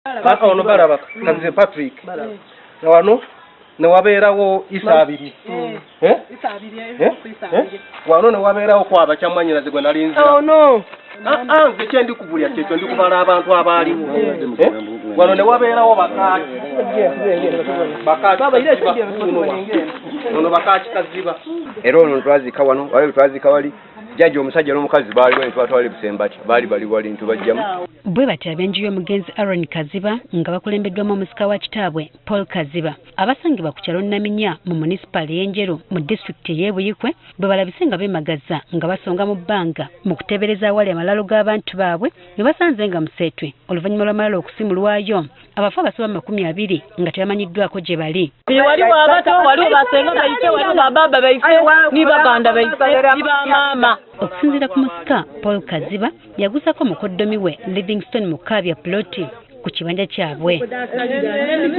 ono barabaka Kazibe Patrick wano ne wabeerawo Isabiri wano ne wabeerawo kwaba kyamanyiraze gwe nalinzira no nze kyendi kubulya kyekyo ndi kubala abantu abaaliwo wano ne wabeerawo bakaki Kaziba era ono twazika wano wali twazika wali jaji omusajja n'omukazi baali wali twatwale busembati baali wali ntubajjamu bwe batya benji y'omugenzi Aaron Kaziba nga bakulembeddwamu omusika wa kitaabwe Paul Kaziba abasangibwa ku kyalo Naminya mu municipal y'Enjeru mu district y'Ebuyikwe bwe balabise nga beemagaza nga basonga mu bbanga mu kuteebereza awali amalalo g'abantu baabwe ne basanze nga museetwe oluvannyuma lw'amalalo okusimulwayo abafu abasoba 20 nga tebamanyiddwako gye bali waliwo abato waliwo basenga bayise waliwo bababa bayise ni baganda bayise ni bamaama okusinziira ku musika Paul Kaziba yagusako mukoddomi we Livingstone Mukabya Ploti ku kibanja kyabwe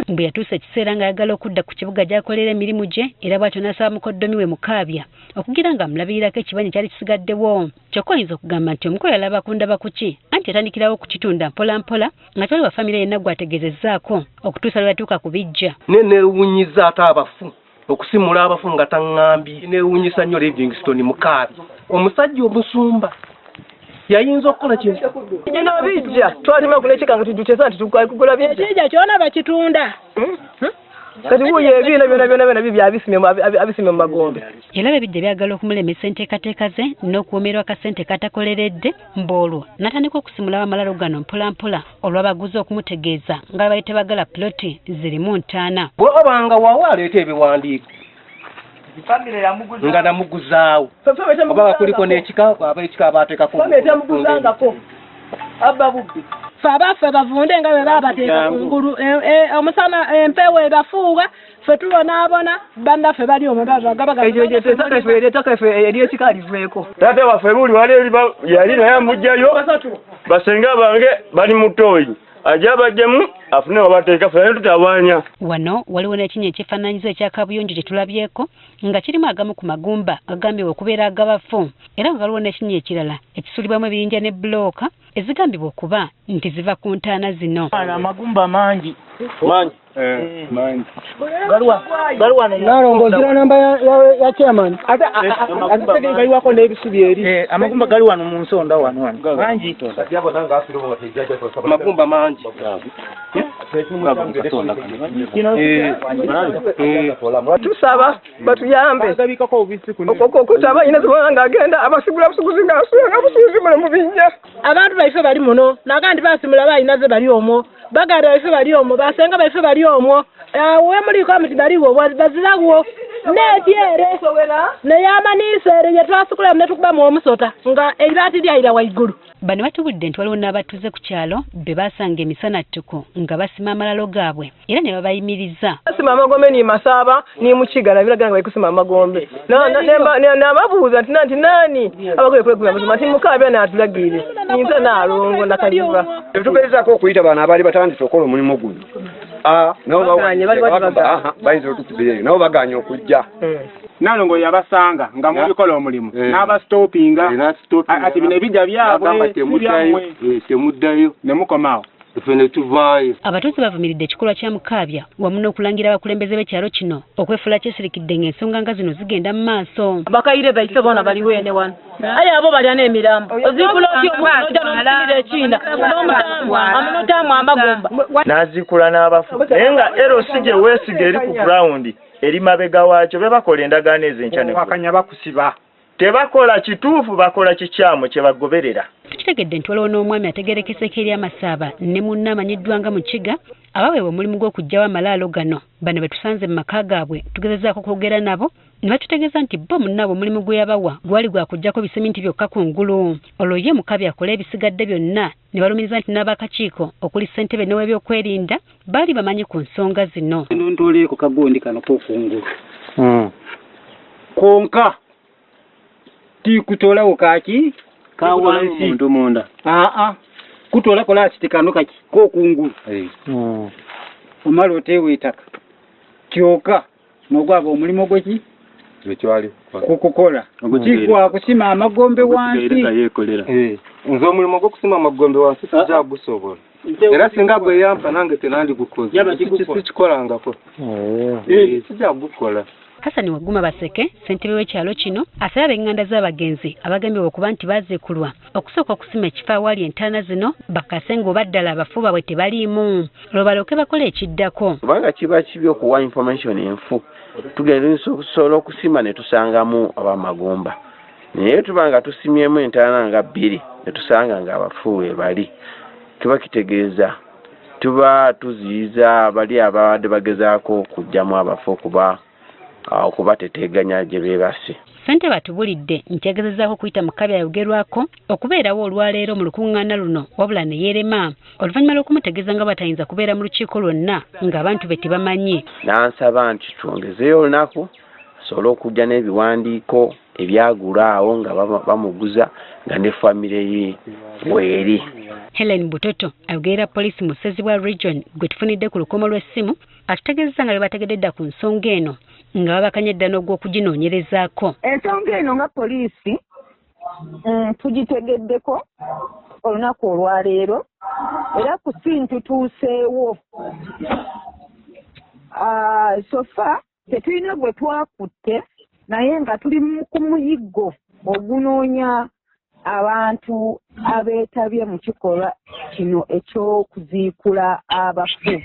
bwe yatuusa ekiseera ng'ayagala okudda ku kibuga gy'akolera emirimu gye era bw'atyo n'asaba mukoddomi we Mukabya okugira nga amulabirirako ekibanja kyali kisigaddewo kyokka oyinza okugamba nti omukulu yalaba ku ndaba ku ki anti yatandikirawo okukitunda mpolampola nga tewali wa famire yenna gw'ategeezezzaako okutuusa lwe yatuuka ku bijja neewunyiza ate abafu okusimula abafu nga taŋŋambye neewunyisa nnyo Livingstone Mukabya omusajja omusumba yayinza okukola kintu kino bijja twalima kulekeka nga tudukyesa nti tukugula bijja kijja kyona bakitunda kati buye ebiina byona bibya abisimye mu magombe era bebijja byagala okumulemesa enteekateeka ze n'okuwoomerwa akasente katakoleredde mboolwo n'atandika okusimula amalalo gano mpolampola olw'abaguzi okumutegeeza nga bali tebagala ploti zirimu 5 bw'obanga waawe aleeta ebiwandiiko nga namuguzaawo oba kuliko n'ekika ab'ekika abaateekako abba bubbi fe abaffe bavunde nga bwe baabateeka kungulu omusana empewo ebafuuwa fe tubonaabona bannaffe bali omwo ettaka efe eryekika aliveeko taata waffe buli wali yali naye amugjayo basenga bange bali mu ttooyi ajja baddemu afune wabateeka fe naye tutawaanya wano waliwo n'ekinya ekifaananyizo ekya kabuyonjo kye tulabyeko nga kirimu agamu ku magumba agambibwa okubeera agabafu era nga waliwo n'ekinya ekirala ekisulibwamu ebiyinja ne bulooka ezigambibwa okuba nti ziva ku ntaana zino amagumba mangi nalongozira namba ya chairman ate galiwako n'ebisubi eri amagumba gali wano mu nsonda wano mangi amagumba mangi tusaba batuyambe okutaba ina zibona ng'agenda abasigula busuguzi ng'asuula busuguzi muno mu binnya abantu baife bali muno nagandi basimula bayina ze bali omwo baganda baife bali omwo basenga baife bali omwo wemuliko amuti baliwo bazirawo netyere neyamaniisere gyetwasukulamu netukubamu omusota nga eribaati lyayira waigulu bano batubudde nti waliwo n'abatuuze ku kyalo be basanga emisana ttuku nga basima amalalo gaabwe era ne babayimiriza basima amagombe ni masaaba ni mukigala biraga nga bali kusima amagombe nababuuza nti nani abagoye kwegula nti Mukabya n'atulagire nyinza naalongo nakaliva tetugezezaako okuyita bano abaali batandise okukola omulimu guno bayinza otukubireyo nabo baganya okujja nalongo yabasanga nga mubikola omulimu n'abastopinga ati bino ebijja byabwe temuddayo nemukomaawo efe ne tuvaayo abatuuze bavumiridde ekikolwa kya Mukabya wamu n'okulangira abakulembeze b'ekyalo kino okwefuula kyesirikidde ng'ensonga nga zino zigenda mu maaso bakayire baise bona baliwo ene wano aye abo balya n'emirambo ozikula otyo omunoja n'omusirira ekinda n'omutamu amunotaamu amagumba n'azikula n'abafu naye nga erosi gye weesiga eri ku gurawundi eri mabega waakyo be bakola endagaano ezenkya bakusiba tebakola kituufu bakola kikyamu kye bagoberera tukitegedde nti waliwo n'omwami ategerekeseko eri amasaaba ne munne amanyiddwa nga Mukiga abaweebwa omulimu gw'okuggyawo amalaalo gano bano be tusanze mu maka gaabwe tugezezaako okwogera nabo ne batutegeeza nti bo munnaabwe omulimu gwe yabawa gwali gwa kuggyako biseminti byokka kungulu olwo ye Mukabya akola ebisigadde byonna ne balumiriza nti n'abakakiiko okuli ssentebe n'ow'ebyokwerinda baali bamanyi ku nsonga zino ntoleeko kagondi kano k'okungulu konka tikutolawo kaki kawansi muntu munda kutola kola kitikano kaki k'okungulu omala oteewa ettaka kyoka n'ogwaba omulimu gweki kukukola kikwa kusima amagombe wansi nze omulimo gw'okusima amagombe wansi tujja gusobola era singa bwe yampa nange tenandi gukoze sikikolangako tujja gukola. Hasani Waguma Baseke ssentebe w'ekyalo kino asaba ab'enganda z'abagenzi abagambibwa okuba nti baazikulwa okusooka okusima ekifo awali entaana zino bakase ng'oba ddala abafu baabwe tebaliimu olwo balyoke bakola ekiddako. Kubanga kiba kibi okuwa information enfu tugenda okusobola okusima ne tusangamu abamagumba naye tuba nga tusimyemu entaana nga 2 ne tusanga nga abafu we bali kiba kitegeeza tuba tuziyiza bali abadde bagezaako okugyamu abafu okuba teteganya gye beebase. Ssentebe atubulidde nti yagezezaako okuyita mu kabi ayogerwako okubeerawo olwaleero mu lukuŋŋaana luno wabula ne yeerema oluvannyuma lw'okumutegeeza nga batayinza kubeera mu lukiiko lwonna ng'abantu be tebamanyi. N'ansaba nti twongezeeyo olunaku asobole okujja n'ebiwandiiko ebyagula awo nga bamuguza nga ne famire ye weeri. Helen Butoto ayogerera poliisi mu Ssezibwa region gwe tufunidde ku lukomo lw'essimu atutegeezezza nga bebategedde dda ku nsonga eno nga babakanya dda n'ogw'okuginoonyerezaako. Ensonga eno nga poliisi tugitegeddeko olunaku olwaleero era ku ssimu tutuuseewo sofa tetulina gwe twakutte naye nga tuli ku muyiggo ogunoonya abantu abeetabye mu kikolwa kino eky'okuziikula abafu.